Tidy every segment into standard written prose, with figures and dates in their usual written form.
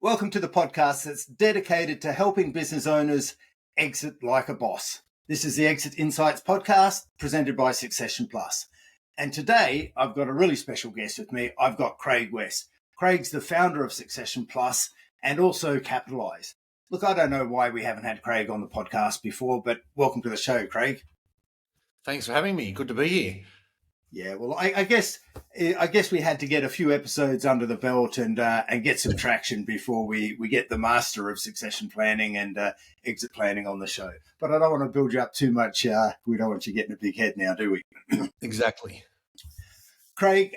Welcome to the podcast that's dedicated to helping business owners exit like a boss. This is the Exit Insights podcast presented by Succession Plus. And today I've got a really special guest with me. I've got Craig West. Craig's the founder of Succession Plus and also Capitaliz. Look, I don't know why we haven't had Craig on the podcast before, but welcome to the show, Craig. Thanks for having me. Good to be here. Yeah, well, I guess we had to get a few episodes under the belt and get some traction before we get the master of succession planning and exit planning on the show. But I don't want to build you up too much. We don't want you getting a big head now, do we? Exactly. Craig,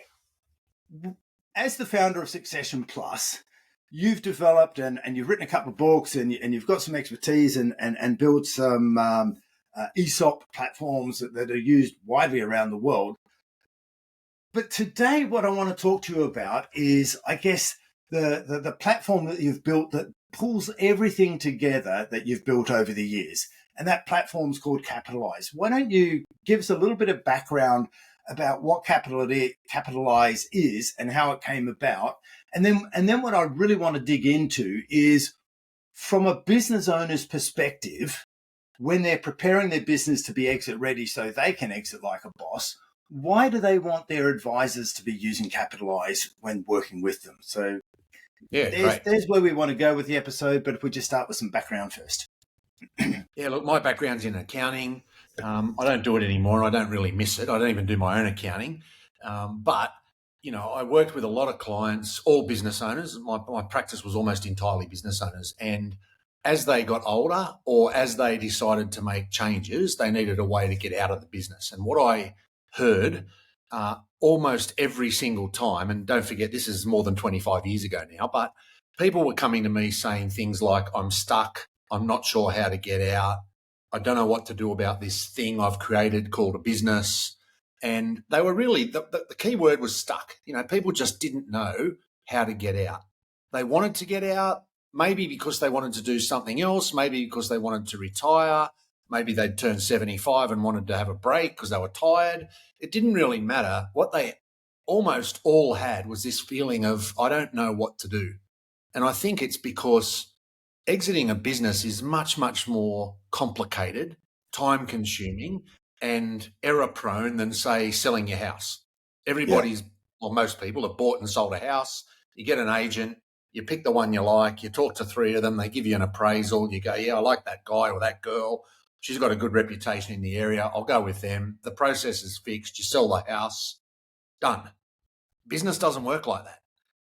as the founder of Succession Plus, you've developed and you've written a couple of books and you've got some expertise and built some ESOP platforms that are used widely around the world. But today, what I want to talk to you about is, I guess, the platform that you've built that pulls everything together that you've built over the years. And that platform's called Capitaliz. Why don't you give us a little bit of background about what Capitaliz is and how it came about? And then what I really want to dig into is, from a business owner's perspective, when they're preparing their business to be exit ready so they can exit like a boss, why do they want their advisors to be using Capitaliz when working with them? So there's where we want to go with the episode, but if we just start with some background first. Yeah, look, my background's in accounting. I don't do it anymore. I don't really miss it. I don't even do my own accounting. But, you know, I worked with a lot of clients, all business owners. My practice was almost entirely business owners. And as they got older or as they decided to make changes, they needed a way to get out of the business. And what I heard almost every single time, and don't forget this is more than 25 years ago now, but people were coming to me saying things like, I'm stuck, I'm not sure how to get out, I don't know what to do about this thing I've created called a business. And they were really, the key word was stuck. You know, people just didn't know how to get out. They wanted to get out, maybe because they wanted to do something else, maybe because they wanted to retire, maybe they'd turned 75 and wanted to have a break because they were tired. It didn't really matter. What they almost all had was this feeling of, I don't know what to do. And I think it's because exiting a business is much, much more complicated, time-consuming, and error-prone than, say, selling your house. Most people have bought and sold a house. You get an agent, you pick the one you like, you talk to three of them, they give you an appraisal, you go, yeah, I like that guy or that girl. She's got a good reputation in the area. I'll go with them. The process is fixed. You sell the house. Done. Business doesn't work like that.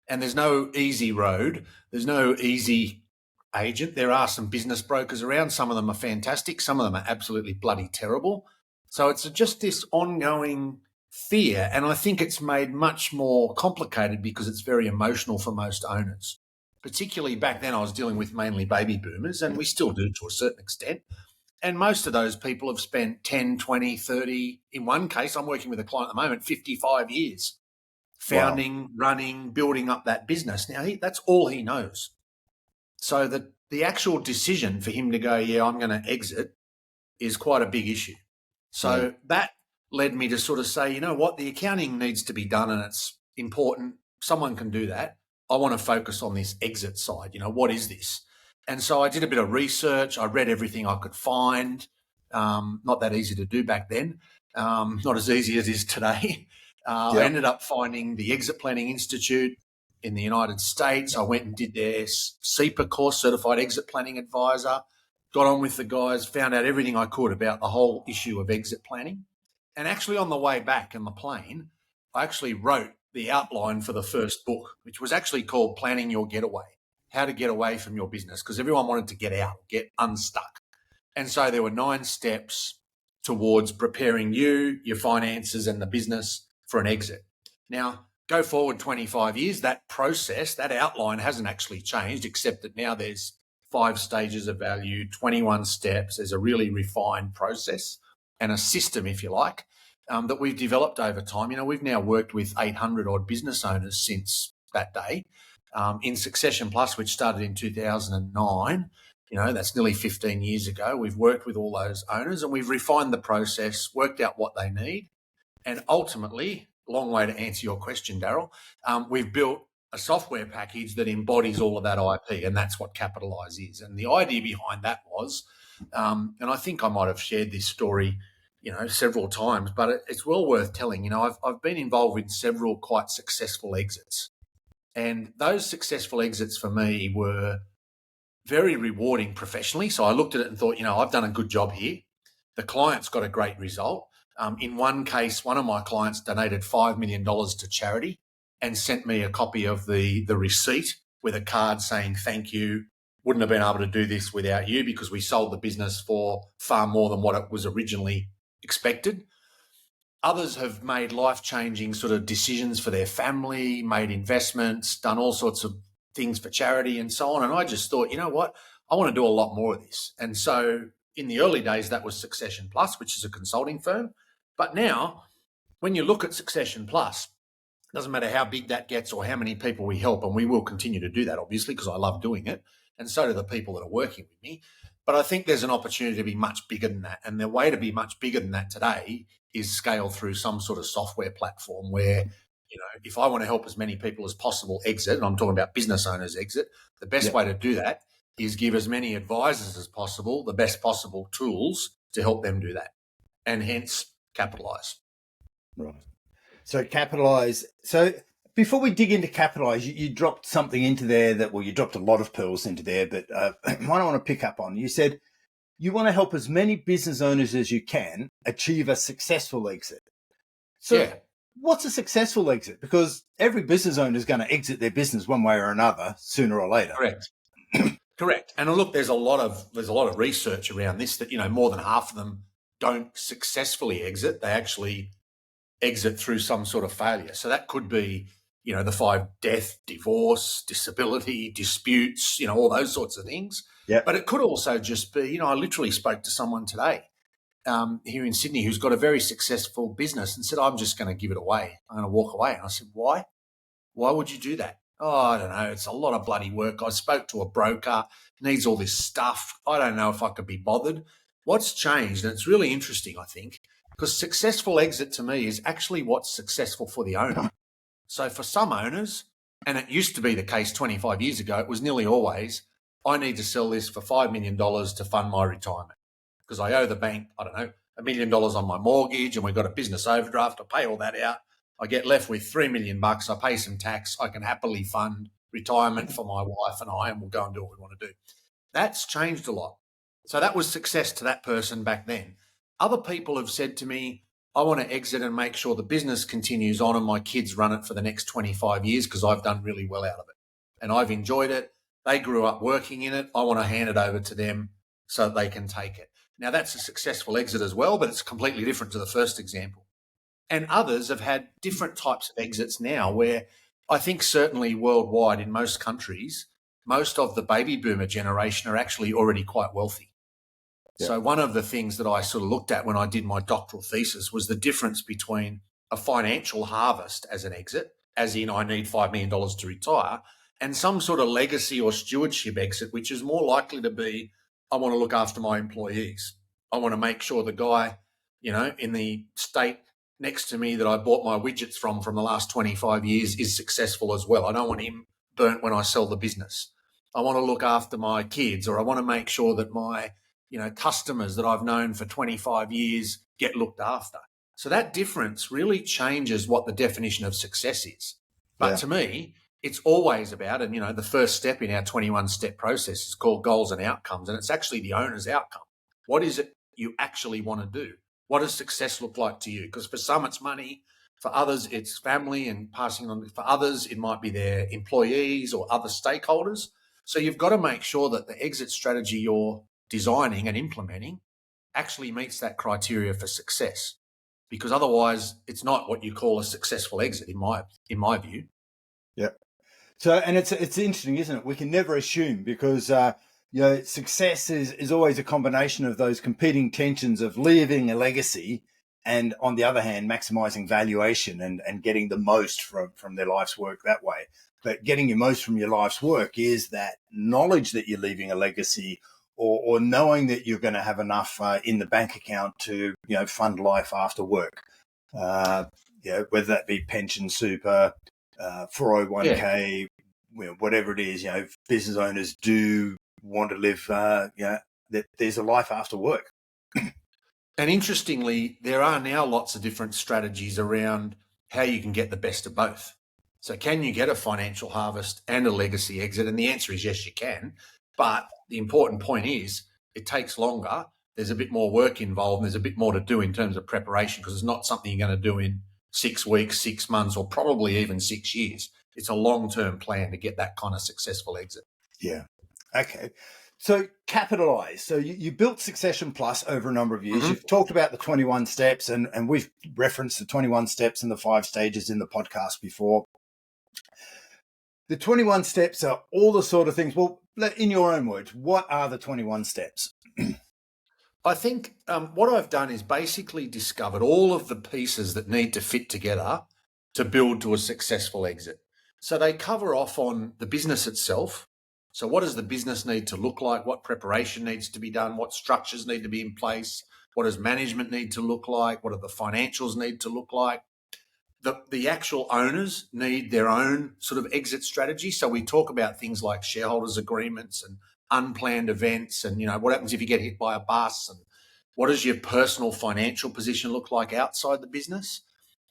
And there's no easy road. There's no easy agent. There are some business brokers around. Some of them are fantastic. Some of them are absolutely bloody terrible. So it's just this ongoing fear. And I think it's made much more complicated because it's very emotional for most owners. Particularly back then I was dealing with mainly baby boomers, and we still do to a certain extent. And most of those people have spent 10, 20, 30, in one case, I'm working with a client at the moment, 55 years, founding, running, building up that business. Now, that's all he knows. So the actual decision for him to go, yeah, I'm going to exit, is quite a big issue. So that led me to sort of say, you know what, the accounting needs to be done and it's important. Someone can do that. I want to focus on this exit side. You know, what is this? And so I did a bit of research. I read everything I could find. Not that easy to do back then. Not as easy as it is today. I ended up finding the Exit Planning Institute in the United States. I went and did their CEPA course, Certified Exit Planning Advisor. Got on with the guys, found out everything I could about the whole issue of exit planning. And actually on the way back in the plane, I actually wrote the outline for the first book, which was actually called Planning Your Getaway. How to get away from your business, because everyone wanted to get out, get unstuck. And so there were 9 steps towards preparing you, your finances and the business for an exit. Now, go forward 25 years, that process, that outline hasn't actually changed, except that now there's 5 stages of value, 21 steps. There's a really refined process and a system, if you like, that we've developed over time. You know, we've now worked with 800 odd business owners since that day. In Succession Plus, which started in 2009, you know, that's nearly 15 years ago. We've worked with all those owners and we've refined the process, worked out what they need. And ultimately, long way to answer your question, Daryl, we've built a software package that embodies all of that IP, and that's what Capitaliz is. And the idea behind that was, and I think I might have shared this story, several times, but it's well worth telling. I've been involved in several quite successful exits, and those successful exits for me were very rewarding professionally. So I looked at it and thought, I've done a good job here. The client's got a great result. In one case, one of my clients donated $5 million to charity and sent me a copy of the receipt with a card saying, thank you. Wouldn't have been able to do this without you because we sold the business for far more than what it was originally expected. Others have made life-changing sort of decisions for their family, made investments, done all sorts of things for charity and so on. And I just thought, you know what? I want to do a lot more of this. And so in the early days, that was Succession Plus, which is a consulting firm. But now, when you look at Succession Plus, it doesn't matter how big that gets or how many people we help, and we will continue to do that, obviously, because I love doing it, and so do the people that are working with me. But I think there's an opportunity to be much bigger than that. And the way to be much bigger than that today is scale through some sort of software platform where, if I want to help as many people as possible exit, and I'm talking about business owners exit, the best way to do that is give as many advisors as possible the best possible tools to help them do that, and hence Capitaliz. Right. So Capitaliz. So before we dig into Capitaliz, you dropped something into there you dropped a lot of pearls into there, but one I want to pick up on. You said you want to help as many business owners as you can achieve a successful exit. So what's a successful exit? Because every business owner is going to exit their business one way or another sooner or later. Correct. And look, there's a lot of research around this that, more than half of them don't successfully exit. They actually exit through some sort of failure. So that could be, the 5 death, divorce, disability, disputes, all those sorts of things. Yeah. But it could also just be, I literally spoke to someone today here in Sydney who's got a very successful business and said, I'm just going to give it away. I'm going to walk away. And I said, why? Why would you do that? Oh, I don't know. It's a lot of bloody work. I spoke to a broker, needs all this stuff. I don't know if I could be bothered. What's changed, and it's really interesting, I think, because successful exit to me is actually what's successful for the owner. So for some owners, and it used to be the case 25 years ago, it was nearly always, I need to sell this for $5 million to fund my retirement because I owe the bank, I don't know, $1 million on my mortgage and we've got a business overdraft. I pay all that out. I get left with $3 million. I pay some tax. I can happily fund retirement for my wife and I, and we'll go and do what we want to do. That's changed a lot. So that was success to that person back then. Other people have said to me, I want to exit and make sure the business continues on and my kids run it for the next 25 years because I've done really well out of it. And I've enjoyed it. They grew up working in it. I want to hand it over to them so that they can take it. Now, that's a successful exit as well, but it's completely different to the first example. And others have had different types of exits now where I think certainly worldwide in most countries, most of the baby boomer generation are actually already quite wealthy. Yeah. So one of the things that I sort of looked at when I did my doctoral thesis was the difference between a financial harvest as an exit, as in I need $5 million to retire, and some sort of legacy or stewardship exit, which is more likely to be, I want to look after my employees. I want to make sure the guy, in the state next to me that I bought my widgets from the last 25 years is successful as well. I don't want him burnt when I sell the business. I want to look after my kids, or I want to make sure that my, customers that I've known for 25 years get looked after. So that difference really changes what the definition of success is. But to me, it's always about, and, the first step in our 21-step process is called goals and outcomes, and it's actually the owner's outcome. What is it you actually want to do? What does success look like to you? Because for some, it's money. For others, it's family and passing on. For others, it might be their employees or other stakeholders. So you've got to make sure that the exit strategy you're designing and implementing actually meets that criteria for success. Because otherwise, it's not what you call a successful exit, in my view. Yeah. So, and it's interesting, isn't it? We can never assume because success is always a combination of those competing tensions of leaving a legacy and, on the other hand, maximizing valuation and getting the most from their life's work that way. But getting your most from your life's work is that knowledge that you're leaving a legacy or knowing that you're going to have enough in the bank account to, fund life after work. Whether that be pension, super, 401k, whatever it is, business owners do want to live, that there's a life after work. And interestingly, there are now lots of different strategies around how you can get the best of both. So can you get a financial harvest and a legacy exit? And the answer is yes, you can. But the important point is it takes longer. There's a bit more work involved. And there's a bit more to do in terms of preparation, because it's not something you're going to do in 6 weeks, 6 months, or probably even 6 years. It's a long-term plan to get that kind of successful exit. Yeah. Okay. So Capitaliz. So you built Succession Plus over a number of years. Mm-hmm. You've talked about the 21 steps, and we've referenced the 21 steps and the 5 stages in the podcast before. The 21 steps are all the sort of things. Well, in your own words, what are the 21 steps? I think what I've done is basically discovered all of the pieces that need to fit together to build to a successful exit. So they cover off on the business itself. So what does the business need to look like? What preparation needs to be done? What structures need to be in place? What does management need to look like? What do the financials need to look like? The actual owners need their own sort of exit strategy. So we talk about things like shareholders agreements and unplanned events, and what happens if you get hit by a bus, and what does your personal financial position look like outside the business?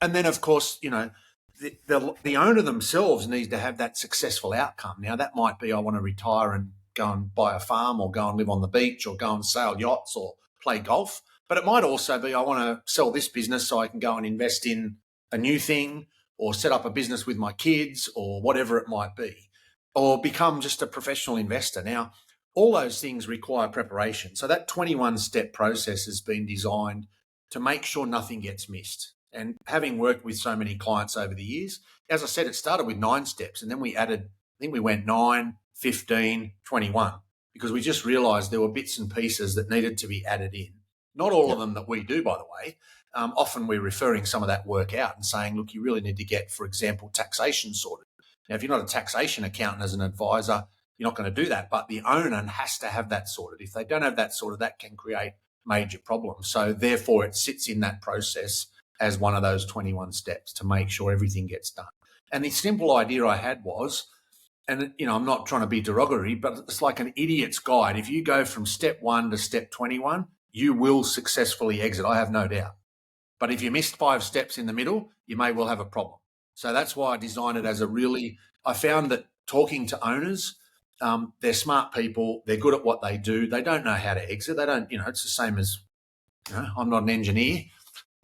And then, of course, the owner themselves needs to have that successful outcome. Now, that might be I want to retire and go and buy a farm, or go and live on the beach, or go and sail yachts, or play golf. But it might also be I want to sell this business so I can go and invest in a new thing, or set up a business with my kids, or whatever it might be, or become just a professional investor. Now, all those things require preparation. So that 21-step process has been designed to make sure nothing gets missed. And having worked with so many clients over the years, as I said, it started with 9 steps, and then we added, I think we went 9, 15, 21, because we just realized there were bits and pieces that needed to be added in. Not all of them that we do, by the way. Often we're referring some of that work out and saying, look, you really need to get, for example, taxation sorted. Now, if you're not a taxation accountant as an advisor, you're not going to do that, but the owner has to have that sorted. If they don't have that sorted, that can create major problems. So therefore, it sits in that process as one of those 21 steps to make sure everything gets done. And the simple idea I had was, and I'm not trying to be derogatory, but it's like an idiot's guide. If you go from step 1 to step 21, you will successfully exit, I have no doubt. But if you missed 5 steps in the middle, you may well have a problem. So that's why I designed it as I found that talking to owners, they're smart people, they're good at what they do, they don't know how to exit, they don't, it's the same as, I'm not an engineer,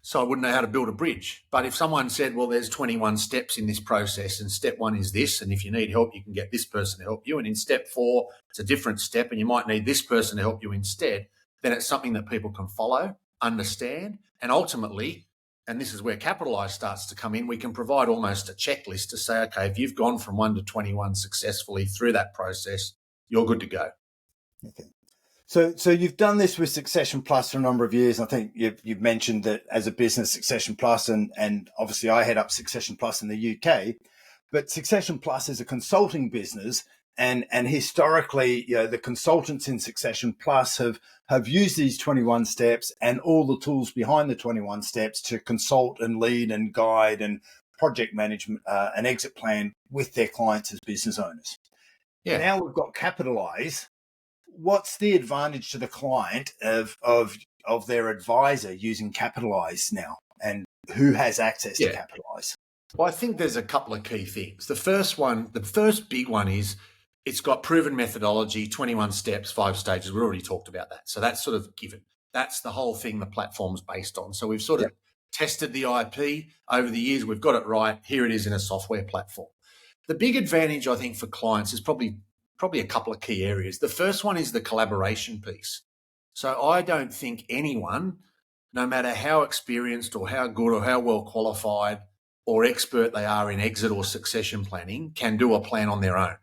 so I wouldn't know how to build a bridge. But if someone said, well, there's 21 steps in this process, and step 1 is this, and if you need help, you can get this person to help you, and in step 4, it's a different step, and you might need this person to help you instead, then it's something that people can follow, understand, and ultimately, and this is where Capitaliz starts to come in, we can provide almost a checklist to say, okay, if you've gone from 1 to 21 successfully through that process, you're good to go. Okay. So you've done this with Succession Plus for a number of years. I think you've mentioned that as a business, Succession Plus, and obviously I head up Succession Plus in the UK, but Succession Plus is a consulting business. And historically, the consultants in Succession Plus have used these 21 steps and all the tools behind the 21 steps to consult and lead and guide and project management and exit plan with their clients as business owners. Yeah. Now we've got Capitaliz. What's the advantage to the client of their advisor using Capitaliz now, and who has access to Capitaliz? Well, I think there's a couple of key things. The first big one is, it's got proven methodology, 21 steps, 5 stages. We already talked about that. So that's sort of given. That's the whole thing the platform's based on. So we've sort of tested the IP over the years. We've got it right. Here it is in a software platform. The big advantage, I think, for clients is probably a couple of key areas. The first one is the collaboration piece. So I don't think anyone, no matter how experienced or how good or how well qualified or expert they are in exit or succession planning, can do a plan on their own.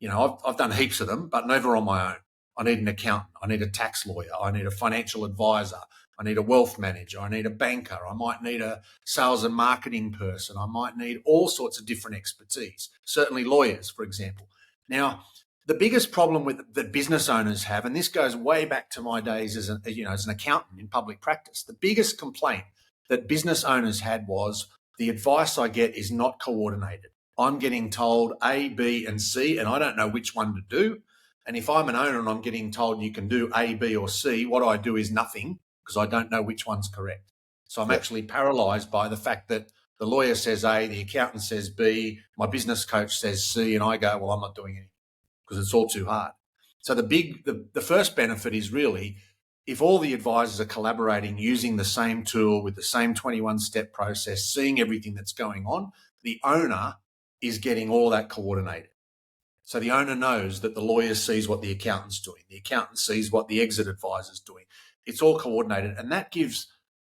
I've done heaps of them, but never on my own. I need an accountant. I need a tax lawyer. I need a financial advisor. I need a wealth manager. I need a banker. I might need a sales and marketing person. I might need all sorts of different expertise, certainly lawyers, for example. Now, the biggest problem that business owners have, and this goes way back to my days as an accountant in public practice, the biggest complaint that business owners had was, the advice I get is not coordinated. I'm getting told A, B, and C, and I don't know which one to do. And if I'm an owner and I'm getting told you can do A, B, or C, what I do is nothing because I don't know which one's correct. So I'm actually paralyzed by the fact that the lawyer says A, the accountant says B, my business coach says C, and I go, well, I'm not doing anything because it's all too hard. So the first benefit is really if all the advisors are collaborating using the same tool with the same 21-step process, seeing everything that's going on, the owner is getting all that coordinated. So the owner knows that the lawyer sees what the accountant's doing. The accountant sees what the exit advisor's doing. It's all coordinated. And that gives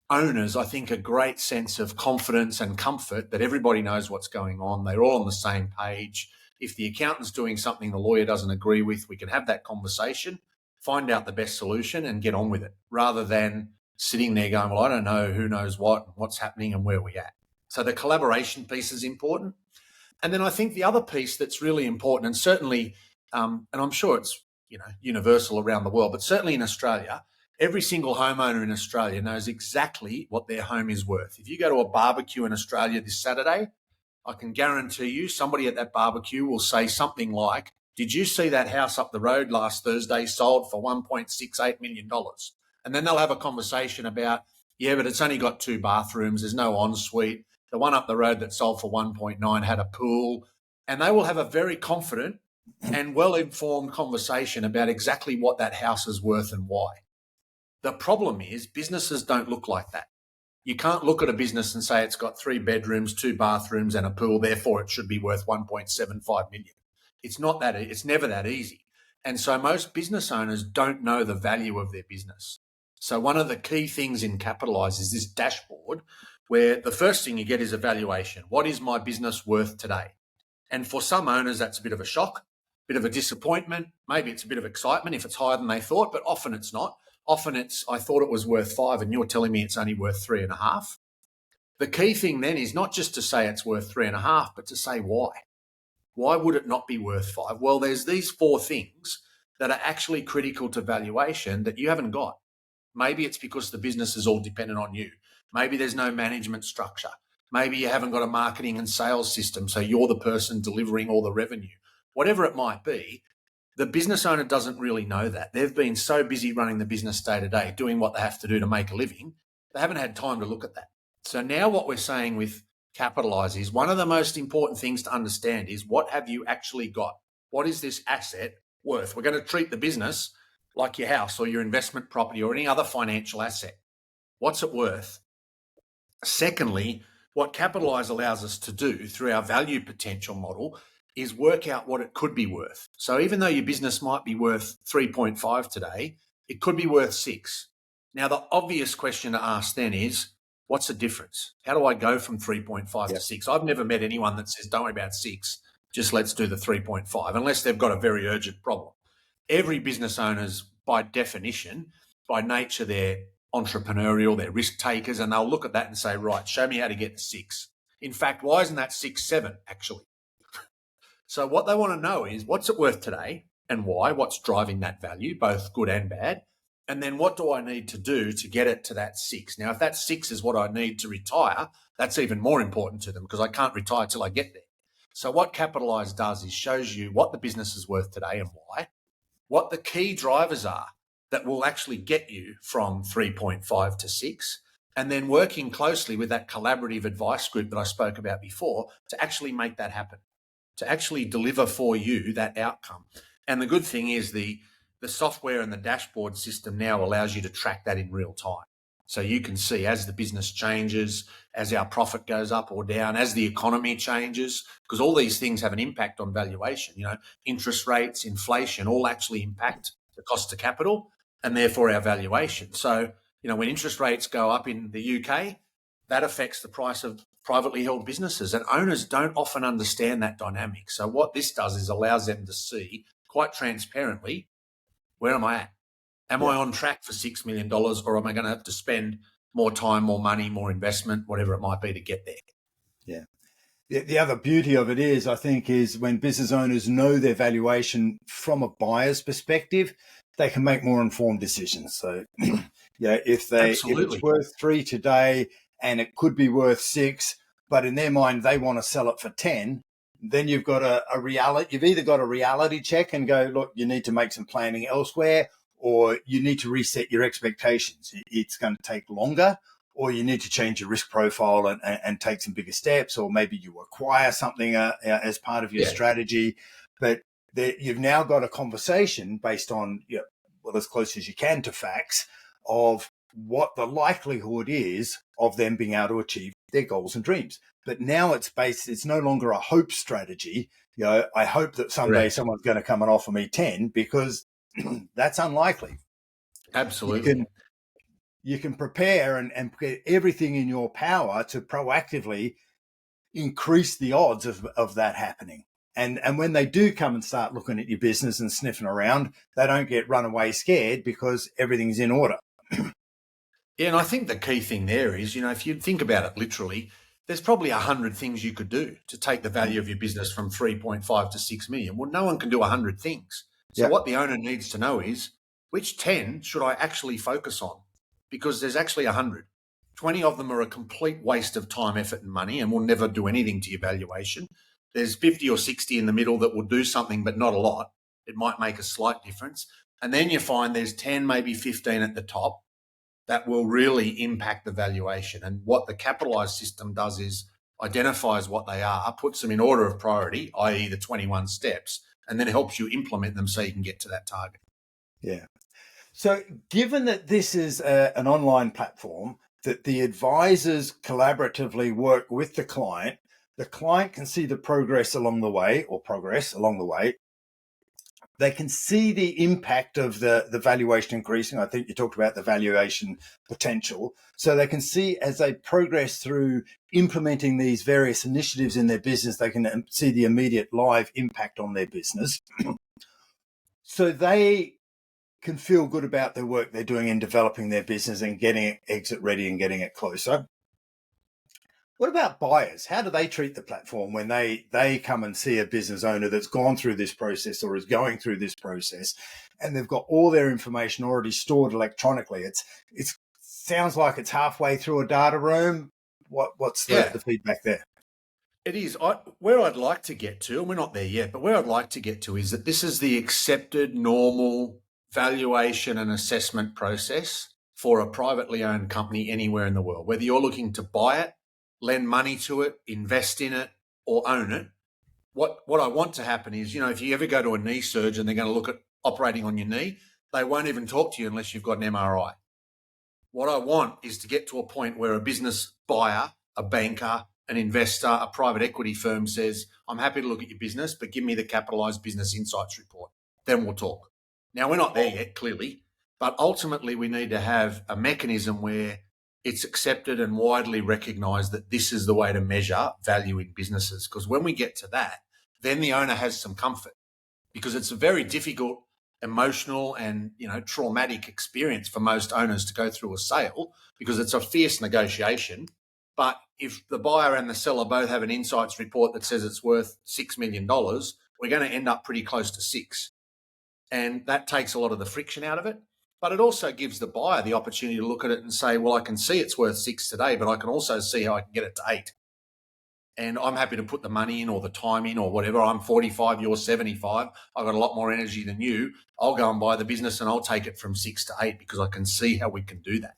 owners, I think, a great sense of confidence and comfort that everybody knows what's going on. They're all on the same page. If the accountant's doing something the lawyer doesn't agree with, we can have that conversation, find out the best solution and get on with it, rather than sitting there going, well, I don't know who knows what, what's happening and where we're at. So the collaboration piece is important. And then I think the other piece that's really important, and certainly, and I'm sure it's universal around the world, but certainly in Australia, every single homeowner in Australia knows exactly what their home is worth. If you go to a barbecue in Australia this Saturday, I can guarantee you somebody at that barbecue will say something like, did you see that house up the road last Thursday sold for $1.68 million? And then they'll have a conversation about, yeah, but it's only got 2 bathrooms. There's no ensuite. The one up the road that sold for 1.9 had a pool. And they will have a very confident and well-informed conversation about exactly what that house is worth and why. The problem is businesses don't look like that. You can't look at a business and say it's got 3 bedrooms, 2 bathrooms and a pool, therefore it should be worth 1.75 million. It's not that, it's never that easy. And so most business owners don't know the value of their business. So one of the key things in Capitaliz is this dashboard where the first thing you get is a valuation. What is my business worth today? And for some owners, that's a bit of a shock, bit of a disappointment. Maybe it's a bit of excitement if it's higher than they thought, but often it's not. Often it's, I thought it was worth 5 and you're telling me it's only worth 3.5. The key thing then is not just to say it's worth 3.5, but to say why. Why would it not be worth 5? Well, there's these 4 things that are actually critical to valuation that you haven't got. Maybe it's because the business is all dependent on you. Maybe there's no management structure. Maybe you haven't got a marketing and sales system, so you're the person delivering all the revenue. Whatever it might be, the business owner doesn't really know that. They've been so busy running the business day to day, doing what they have to do to make a living, they haven't had time to look at that. So now what we're saying with Capitaliz is one of the most important things to understand is what have you actually got? What is this asset worth? We're going to treat the business like your house or your investment property or any other financial asset. What's it worth? Secondly, what Capitaliz allows us to do through our value potential model is work out what it could be worth. So even though your business might be worth 3.5 today, it could be worth 6. Now, the obvious question to ask then is, what's the difference? How do I go from 3.5 to 6? I've never met anyone that says, don't worry about 6, just let's do the 3.5, unless they've got a very urgent problem. Every business owner's, by definition, by nature, they're entrepreneurial, they're risk takers, and they'll look at that and say, right, show me how to get to 6. In fact, why isn't that 6, 7 actually? So what they want to know is what's it worth today and why, what's driving that value, both good and bad. And then what do I need to do to get it to that 6? Now, if that 6 is what I need to retire, that's even more important to them because I can't retire till I get there. So what Capitaliz does is shows you what the business is worth today and why, what the key drivers are that will actually get you from 3.5 to 6, and then working closely with that collaborative advice group that I spoke about before to actually make that happen, to actually deliver for you that outcome. And the good thing is the software and the dashboard system now allows you to track that in real time. So you can see as the business changes, as our profit goes up or down, as the economy changes, because all these things have an impact on valuation. Interest rates, inflation, all actually impact the cost of capital and therefore our valuation. So, when interest rates go up in the UK, that affects the price of privately held businesses, and owners don't often understand that dynamic. So what this does is allows them to see quite transparently, where am I at? Am I on track for $6 million, or am I going to have to spend more time, more money, more investment, whatever it might be to get there? Yeah. The other beauty of it is, I think, is when business owners know their valuation from a buyer's perspective, they can make more informed decisions. So, if it's worth 3 today and it could be worth 6, but in their mind, they want to sell it for 10. Then you've got a reality. You've either got a reality check and go, look, you need to make some planning elsewhere, or you need to reset your expectations. It's going to take longer, or you need to change your risk profile and take some bigger steps, or maybe you acquire something as part of your strategy. But you've now got a conversation based on, well, as close as you can to facts of what the likelihood is of them being able to achieve their goals and dreams. But now it's no longer a hope strategy. I hope that someday someone's going to come and offer me 10, because that's unlikely. Absolutely. You can prepare and put everything in your power to proactively increase the odds of that happening. And when they do come and start looking at your business and sniffing around, they don't get run away scared because everything's in order. Yeah, and I think the key thing there is, if you think about it literally, there's probably 100 things you could do to take the value of your business from 3.5 to 6 million. Well, no one can do 100 things. So what the owner needs to know is, which 10 should I actually focus on? Because there's actually 100. 20 of them are a complete waste of time, effort, and money, and will never do anything to your valuation. There's 50 or 60 in the middle that will do something, but not a lot. It might make a slight difference. And then you find there's 10, maybe 15 at the top that will really impact the valuation. And what the Capitaliz system does is identifies what they are, puts them in order of priority, i.e. the 21 steps, and then helps you implement them so you can get to that target. Yeah. So given that this is an online platform, that the advisors collaboratively work with the client can see the progress along the way. They can see the impact of the valuation increasing. I think you talked about the valuation potential. So they can see as they progress through implementing these various initiatives in their business, they can see the immediate live impact on their business. So they can feel good about the work they're doing in developing their business and getting it exit ready and getting it closer. What about buyers? How do they treat the platform when they come and see a business owner that's gone through this process or is going through this process, and they've got all their information already stored electronically? It sounds like it's halfway through a data room. What's the feedback there? It is. Where I'd like to get to, and we're not there yet, but where I'd like to get to is that this is the accepted normal valuation and assessment process for a privately owned company anywhere in the world. Whether you're looking to buy it, lend money to it, invest in it, or own it, what I want to happen is, if you ever go to a knee surgeon, they're going to look at operating on your knee. They won't even talk to you unless you've got an MRI. What I want is to get to a point where a business buyer, a banker, an investor, a private equity firm says, I'm happy to look at your business, but give me the Capitaliz Business Insights report. Then we'll talk. Now, we're not there yet, clearly, but ultimately we need to have a mechanism where it's accepted and widely recognised that this is the way to measure value in businesses. Because when we get to that, then the owner has some comfort, because it's a very difficult, emotional and traumatic experience for most owners to go through a sale, because it's a fierce negotiation. But if the buyer and the seller both have an insights report that says it's worth $6 million, we're going to end up pretty close to 6. And that takes a lot of the friction out of it. But it also gives the buyer the opportunity to look at it and say, well, I can see it's worth 6 today, but I can also see how I can get it to 8. And I'm happy to put the money in or the time in or whatever. I'm 45, you're 75. I've got a lot more energy than you. I'll go and buy the business and I'll take it from 6 to 8 because I can see how we can do that.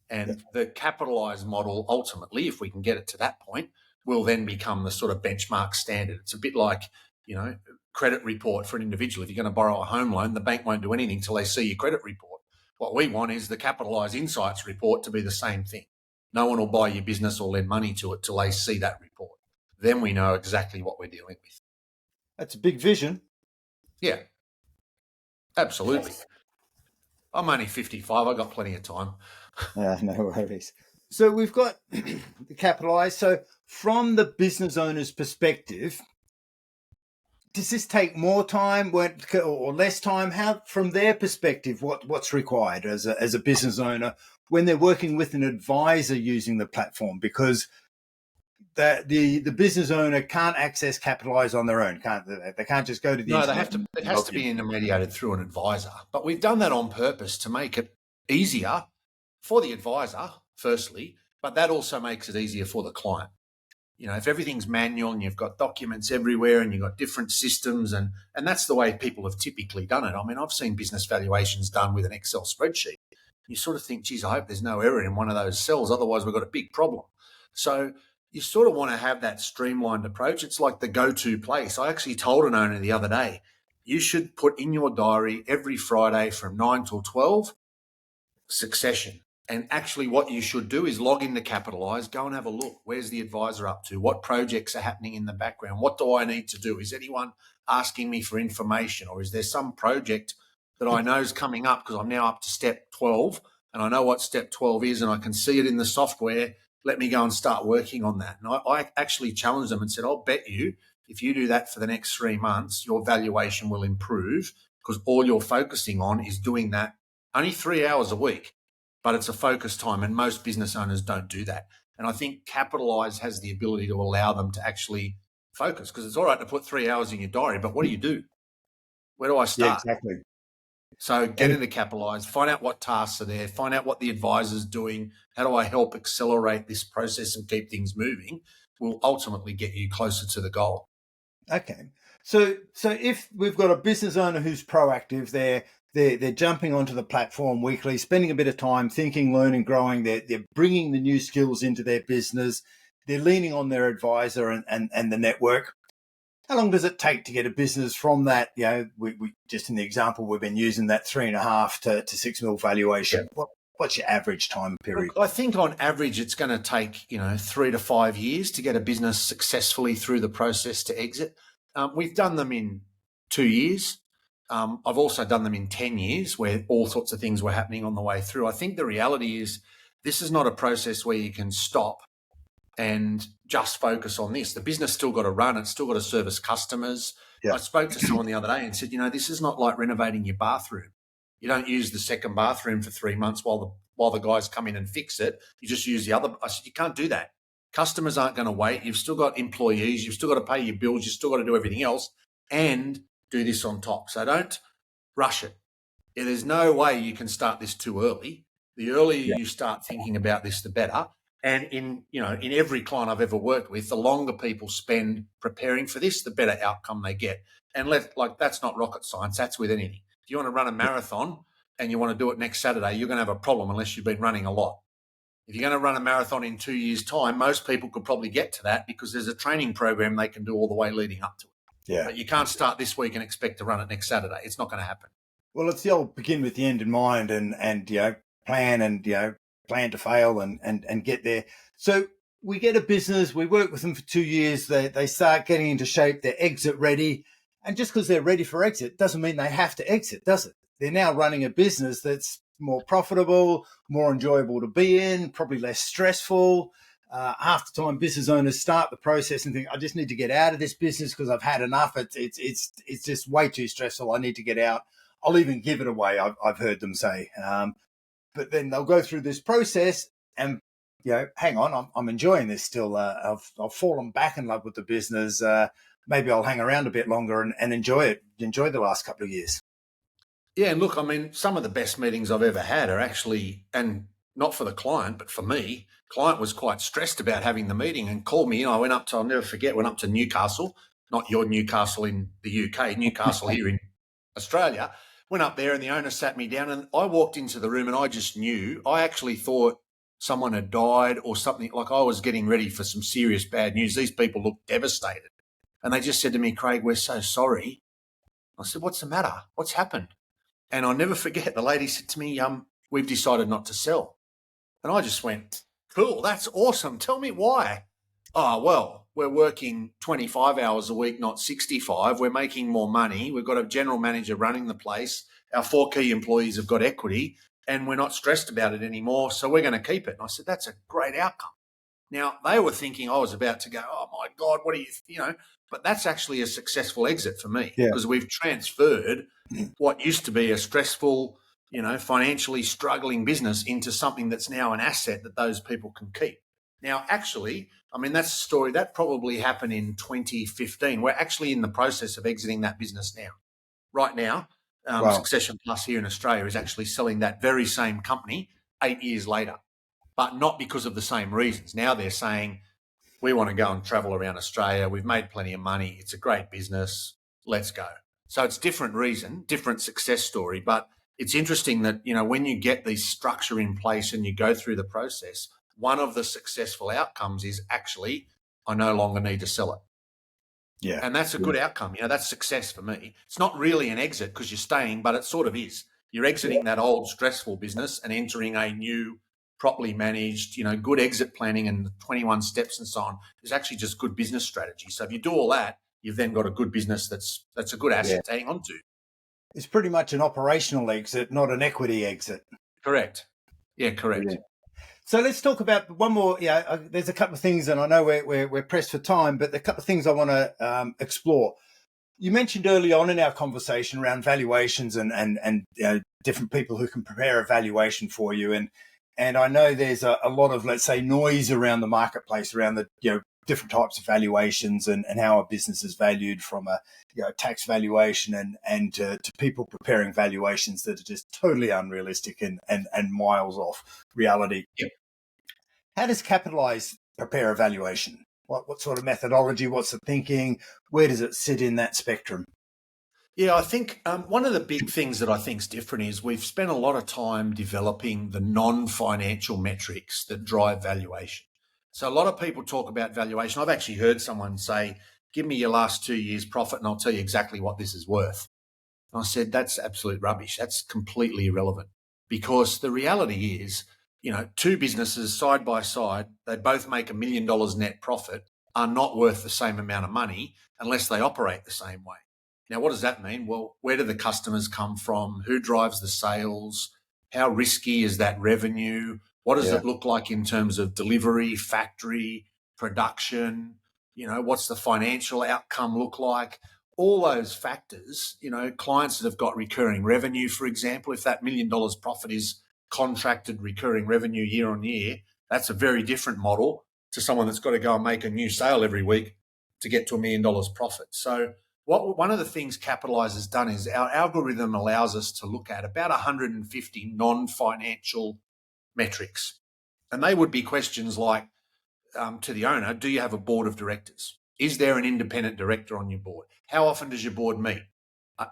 And the Capitaliz model, ultimately, if we can get it to that point, will then become the sort of benchmark standard. It's a bit like, credit report for an individual. If you're going to borrow a home loan, the bank won't do anything till they see your credit report. What we want is the Capitaliz Insights report to be the same thing. No one will buy your business or lend money to it till they see that report. Then we know exactly what we're dealing with. That's a big vision. Yeah, absolutely. I'm only 55. I've got plenty of time. No worries. So we've got the Capitaliz. So from the business owner's perspective, does this take more time or less time? How, from their perspective, what's required as a business owner when they're working with an advisor using the platform? Because the business owner can't access Capitaliz on their own, can't they? They can't just go to the internet. No, it has to be intermediated through an advisor. But we've done that on purpose to make it easier for the advisor, firstly, but that also makes it easier for the client. if everything's manual and you've got documents everywhere and you've got different systems, and that's the way people have typically done it. I mean, I've seen business valuations done with an Excel spreadsheet. You sort of think, geez, I hope there's no error in one of those cells. Otherwise, we've got a big problem. So you sort of want to have that streamlined approach. It's like the go-to place. I actually told an owner the other day, you should put in your diary every Friday from 9 till 12, Succession. And actually what you should do is log into Capitaliz, go and have a look. Where's the advisor up to? What projects are happening in the background? What do I need to do? Is anyone asking me for information, or is there some project that I know is coming up because I'm now up to step 12 and I know what step 12 is and I can see it in the software? Let me go and start working on that. And I actually challenged them and said, I'll bet you if you do that for the next 3 months, your valuation will improve, because all you're focusing on is doing that only 3 hours a week. But it's a focus time, and most business owners don't do that. And I think Capitaliz has the ability to allow them to actually focus, because it's all right to put 3 hours in your diary, but what do you do? Where do I start? Yeah, exactly. So get into Capitaliz, find out what tasks are there, find out what the advisor's doing. How do I help accelerate this process and keep things moving? Will ultimately get you closer to the goal. Okay. So if we've got a business owner who's proactive, they're jumping onto the platform weekly, spending a bit of time thinking, learning, growing. They're bringing the new skills into their business. They're leaning on their advisor and the network. How long does it take to get a business from that? We just in the example we've been using, that 3.5 to 6 mil valuation. Yeah. What's your average time period? Look, I think on average it's going to take 3 to 5 years to get a business successfully through the process to exit. We've done them in 2 years. I've also done them in 10 years, where all sorts of things were happening on the way through. I think the reality is this is not a process where you can stop and just focus on this. The business still got to run. It's still got to service customers. Yeah. I spoke to someone the other day and said, this is not like renovating your bathroom. You don't use the second bathroom for 3 months while the guys come in and fix it. You just use the other. I said, you can't do that. Customers aren't going to wait. You've still got employees. You've still got to pay your bills. You've still got to do everything else and do this on top. So don't rush it. There's no way you can start this too early. The earlier you start thinking about this, the better. And in every client I've ever worked with, the longer people spend preparing for this, the better outcome they get. And that's not rocket science. That's with anything. If you want to run a marathon and you want to do it next Saturday, you're going to have a problem unless you've been running a lot. If you're going to run a marathon in 2 years' time, most people could probably get to that because there's a training program they can do all the way leading up to it. Yeah. But you can't start this week and expect to run it next Saturday. It's not going to happen. Well, it's the old begin with the end in mind and plan and plan to fail and get there. So we get a business, we work with them for 2 years, they start getting into shape, they're exit ready. And just because they're ready for exit doesn't mean they have to exit, does it? They're now running a business that's more profitable, more enjoyable to be in, probably less stressful. Half the time business owners start the process and think, I just need to get out of this business because I've had enough. It's just way too stressful. I need to get out. I'll even give it away, I've heard them say. But then they'll go through this process and, hang on, I'm enjoying this still. I've fallen back in love with the business. Maybe I'll hang around a bit longer and enjoy the last couple of years. Yeah, and look, I mean, some of the best meetings I've ever had are actually, and not for the client, but for me, client was quite stressed about having the meeting and called me. I'll never forget, went up to Newcastle, not your Newcastle in the UK, Newcastle here in Australia. Went up there and the owner sat me down and I walked into the room and I just knew, I actually thought someone had died or something, like I was getting ready for some serious bad news. These people looked devastated. And they just said to me, Craig, we're so sorry. I said, what's the matter? What's happened? And I'll never forget, the lady said to me, we've decided not to sell. And I just went, cool, that's awesome. Tell me why. Oh, well, we're working 25 hours a week, not 65. We're making more money. We've got a general manager running the place. Our 4 key employees have got equity and we're not stressed about it anymore. So we're going to keep it. And I said, that's a great outcome. Now, they were thinking I was about to go, oh, my God, what do you, but that's actually a successful exit for me because we've transferred what used to be a stressful, financially struggling business into something that's now an asset that those people can keep. Now, actually, I mean, that's a story that probably happened in 2015. We're actually in the process of exiting that business now. Right now, wow. Succession Plus here in Australia is actually selling that very same company 8 years later, but not because of the same reasons. Now they're saying We want to go and travel around Australia. We've made plenty of money. It's a great business. Let's go. So it's different reason, different success story. But it's interesting that, when you get the structure in place and you go through the process, one of the successful outcomes is actually, I no longer need to sell it. Yeah. And that's a good outcome. That's success for me. It's not really an exit because you're staying, but it sort of is. You're exiting that old stressful business and entering a new, properly managed, good exit planning and the 21 steps and so on is actually just good business strategy. So if you do all that, you've then got a good business that's a good asset to hang on to. It's pretty much an operational exit, not an equity exit. Correct. Yeah, correct. Yeah. So let's talk about one more. There's a couple of things, and I know we're pressed for time, but there are a couple of things I want to explore. You mentioned early on in our conversation around valuations and different people who can prepare a valuation for you, and I know there's a lot of, let's say, noise around the marketplace around the different types of valuations and how a business is valued, from a tax valuation and to people preparing valuations that are just totally unrealistic and miles off reality. Yep. How does Capitaliz prepare a valuation? What sort of methodology? What's the thinking? Where does it sit in that spectrum? Yeah, I think one of the big things that I think is different is we've spent a lot of time developing the non-financial metrics that drive valuation. So a lot of people talk about valuation. I've actually heard someone say, give me your last 2 years' profit and I'll tell you exactly what this is worth. And I said, that's absolute rubbish. That's completely irrelevant, because the reality is, two businesses side by side, they both make $1 million net profit, are not worth the same amount of money unless they operate the same way. Now, what does that mean? Well, where do the customers come from? Who drives the sales? How risky is that revenue? What does it look like in terms of delivery, factory, production? What's the financial outcome look like? All those factors, clients that have got recurring revenue, for example, if that $1 million profit is contracted recurring revenue year on year, that's a very different model to someone that's got to go and make a new sale every week to get to $1 million profit. So one of the things Capitaliz has done is our algorithm allows us to look at about 150 non-financial metrics. And they would be questions like, to the owner, do you have a board of directors? Is there an independent director on your board? How often does your board meet?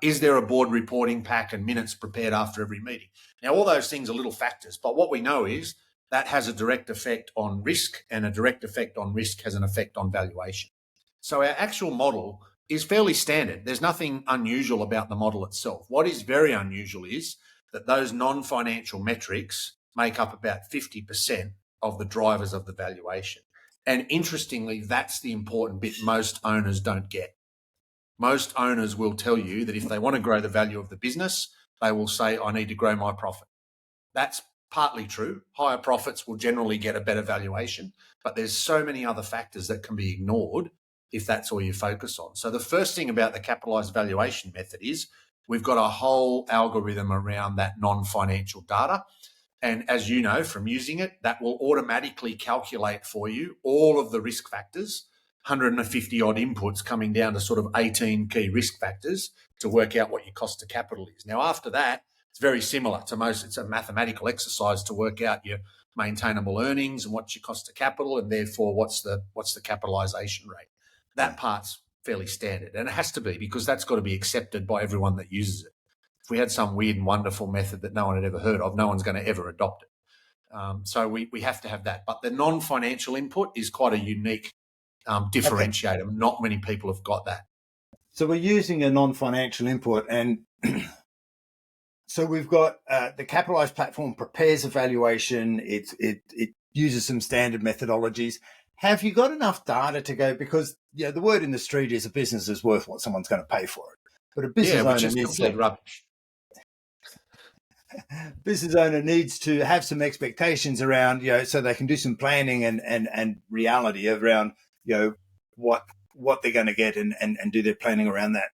Is there a board reporting pack and minutes prepared after every meeting? Now, all those things are little factors, but what we know is that has a direct effect on risk, and a direct effect on risk has an effect on valuation. So our actual model is fairly standard. There's nothing unusual about the model itself. What is very unusual is that those non-financial metrics make up about 50% of the drivers of the valuation. And interestingly, that's the important bit most owners don't get. Most owners will tell you that if they want to grow the value of the business, they will say, I need to grow my profit. That's partly true. Higher profits will generally get a better valuation, but there's so many other factors that can be ignored if that's all you focus on. So the first thing about the Capitaliz valuation method is we've got a whole algorithm around that non-financial data. And as you know from using it, that will automatically calculate for you all of the risk factors, 150 odd inputs coming down to sort of 18 key risk factors to work out what your cost of capital is. Now, after that, it's very similar to most. It's a mathematical exercise to work out your maintainable earnings and what's your cost of capital, and therefore what's the capitalization rate. That part's fairly standard, and it has to be, because that's got to be accepted by everyone that uses it. If we had some weird and wonderful method that no one had ever heard of, no one's going to ever adopt it. So we have to have that. But the non-financial input is quite a unique differentiator. Okay. Not many people have got that. So we're using a non-financial input, and so we've got the Capitaliz platform prepares a valuation. It uses some standard methodologies. Have you got enough data to go? Because the word in the street is a business is worth what someone's going to pay for it. But a business owner needs to rubbish. Business owner needs to have some expectations around, so they can do some planning and reality around, what they're going to get and do their planning around that.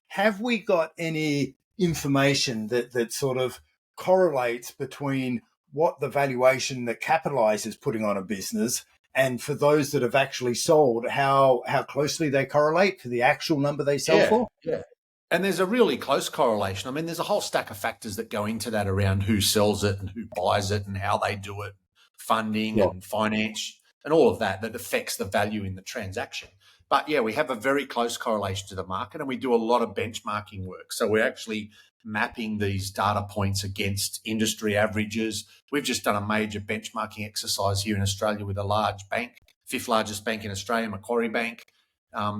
Have we got any information that sort of correlates between what the valuation that Capitaliz is putting on a business, and for those that have actually sold, how closely they correlate to the actual number they sell for? Yeah. And there's a really close correlation. I mean, there's a whole stack of factors that go into that around who sells it and who buys it and how they do it, funding and finance. and all of that affects the value in the transaction. But yeah, we have a very close correlation to the market, and we do a lot of benchmarking work. So we're actually mapping these data points against industry averages. We've just done a major benchmarking exercise here in Australia with a large bank, fifth largest bank in Australia, Macquarie Bank,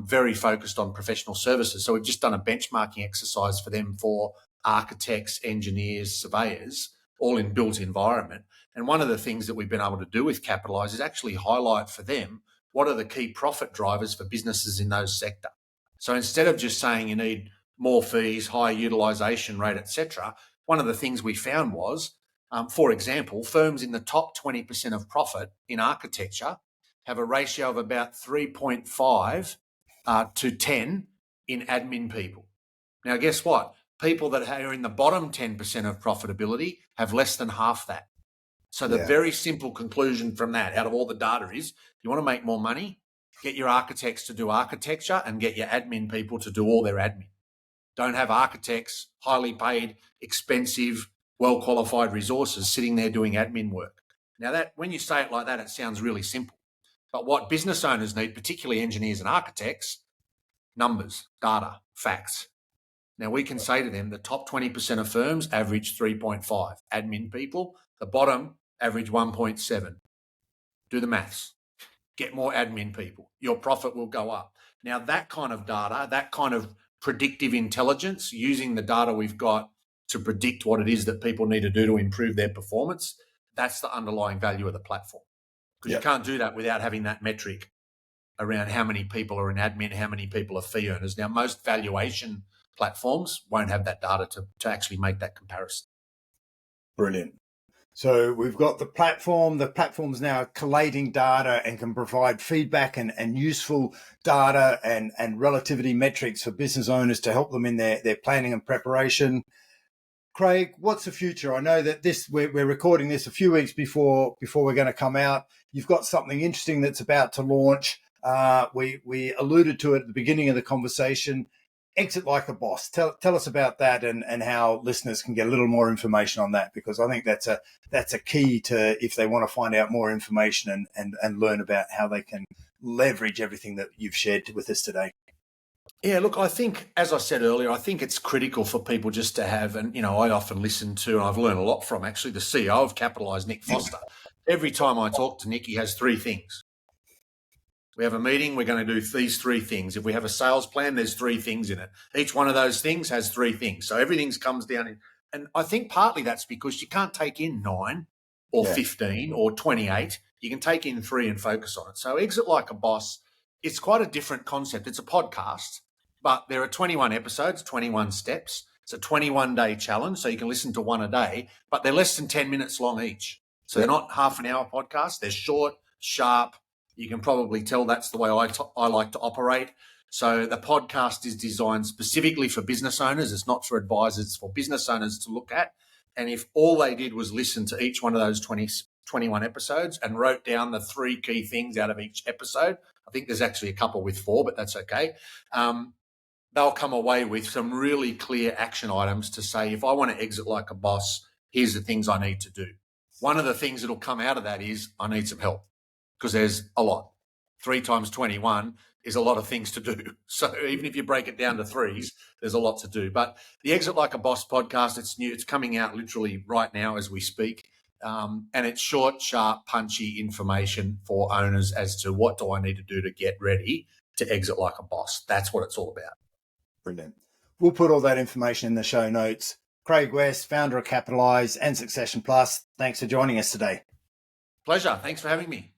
very focused on professional services. So we've just done a benchmarking exercise for them for architects, engineers, surveyors, all in built environment. And one of the things that we've been able to do with Capitaliz is actually highlight for them what are the key profit drivers for businesses in those sector. So instead of just saying you need more fees, higher utilisation rate, etc., one of the things we found was, for example, firms in the top 20% of profit in architecture have a ratio of about 3.5 to 10 in admin people. Now, guess what? People that are in the bottom 10% of profitability have less than half that. So the very simple conclusion from that, out of all the data, is you want to make more money, get your architects to do architecture and get your admin people to do all their admin. Don't have architects, highly paid, expensive, well-qualified resources sitting there doing admin work. Now, that when you say it like that, it sounds really simple. But what business owners need, particularly engineers and architects, numbers, data, facts. Now, we can say to them the top 20% of firms average 3.5 admin people, the bottom average 1.7. Do the maths. Get more admin people. Your profit will go up. Now, that kind of data, that kind of predictive intelligence, using the data we've got to predict what it is that people need to do to improve their performance, that's the underlying value of the platform. Because you can't do that without having that metric around how many people are in admin, how many people are fee earners. Now, most valuation platforms won't have that data to actually make that comparison. Brilliant. So we've got the platform. The platform's now collating data and can provide feedback and useful data and relativity metrics for business owners to help them in their planning and preparation. Craig, what's the future? I know that we're recording this a few weeks before we're going to come out. You've got something interesting that's about to launch. We alluded to it at the beginning of the conversation. Exit Like a Boss. Tell us about that and how listeners can get a little more information on that, because I think that's a key to, if they want to find out more information and learn about how they can leverage everything that you've shared with us today. Yeah, look, I think, as I said earlier, I think it's critical for people just to have, and, I often listen to, and I've learned a lot from actually the CEO of Capitaliz, Nick Foster. Every time I talk to Nick, he has three things. We have a meeting, we're going to do these three things. If we have a sales plan, there's three things in it. Each one of those things has three things. So everything comes down in, and I think partly that's because you can't take in 9 or 15 or 28. You can take in 3 and focus on it. So Exit Like a Boss, it's quite a different concept. It's a podcast, but there are 21 episodes, 21 steps. It's a 21-day challenge, so you can listen to one a day, but they're less than 10 minutes long each. So they're not half an hour podcasts. They're short, sharp. You can probably tell that's the way I like to operate. So the podcast is designed specifically for business owners. It's not for advisors. It's for business owners to look at. And if all they did was listen to each one of those 21 episodes and wrote down the 3 key things out of each episode, I think there's actually a couple with 4, but that's okay. They'll come away with some really clear action items to say, if I want to exit like a boss, here's the things I need to do. One of the things that'll come out of that is I need some help, because there's a lot. 3 times 21 is a lot of things to do. So even if you break it down to 3s, there's a lot to do. But the Exit Like a Boss podcast, it's new. It's coming out literally right now as we speak. And it's short, sharp, punchy information for owners as to what do I need to do to get ready to exit like a boss. That's what it's all about. Brilliant. We'll put all that information in the show notes. Craig West, founder of Capitaliz and Succession Plus, thanks for joining us today. Pleasure. Thanks for having me.